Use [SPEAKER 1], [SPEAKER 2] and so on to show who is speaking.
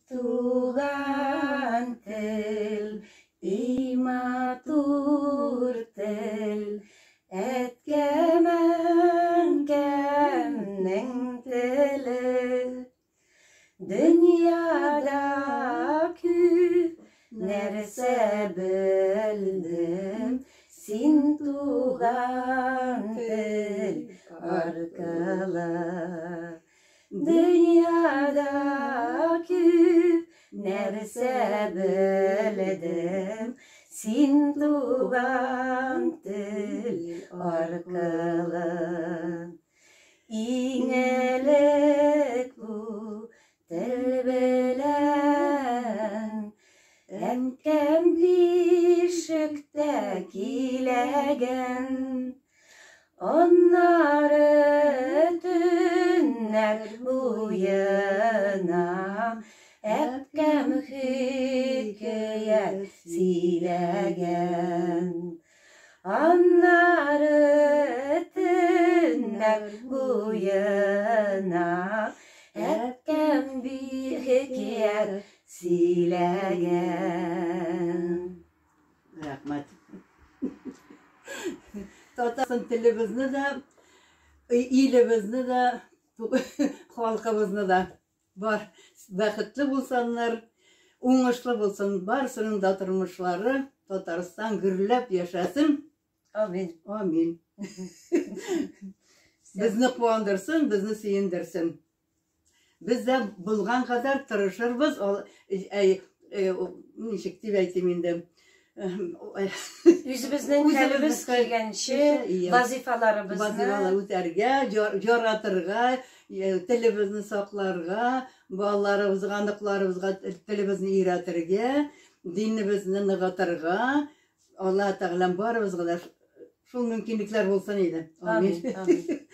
[SPEAKER 1] tuğan tel, matur tel, etkemen kemning tili. Dünyada küp nerse bildim, sin tuğan tel arkalı. Dünyada küp nerse bildim, sin tuğan tel arkalı. İnelek bu tel bilen, emkem birşikte kilegen. Onları tünler buyuna, emkem hikayet silegen. Onları tünler buyuna, emkem bir hikayet silegen.
[SPEAKER 2] Rahmet. Tatasın tilimizni de, ilimizni de, halkımızını da var. Vakitli bulsanlar, uğuşlu bulsun, barsının da turmuşları Tataristan gürlep yaşasın.
[SPEAKER 1] Amin.
[SPEAKER 2] Amin. Bizni kuandırsın, bizni suyundirsin. Biz de bulgan kadar tırışırız. Nişik deyip aytayım
[SPEAKER 1] Yüzümüzden telimiz kelgençi, vazifalarımızı
[SPEAKER 2] vazifalar öterge, joratırga, telimizni saklarga, balalarımızga, anıklarımızga telimizni öğretirge, dinimizni nıgatırga, Allah Teala barımızga da şol mümkünlikler bolsun edi.
[SPEAKER 1] Amin. Amin.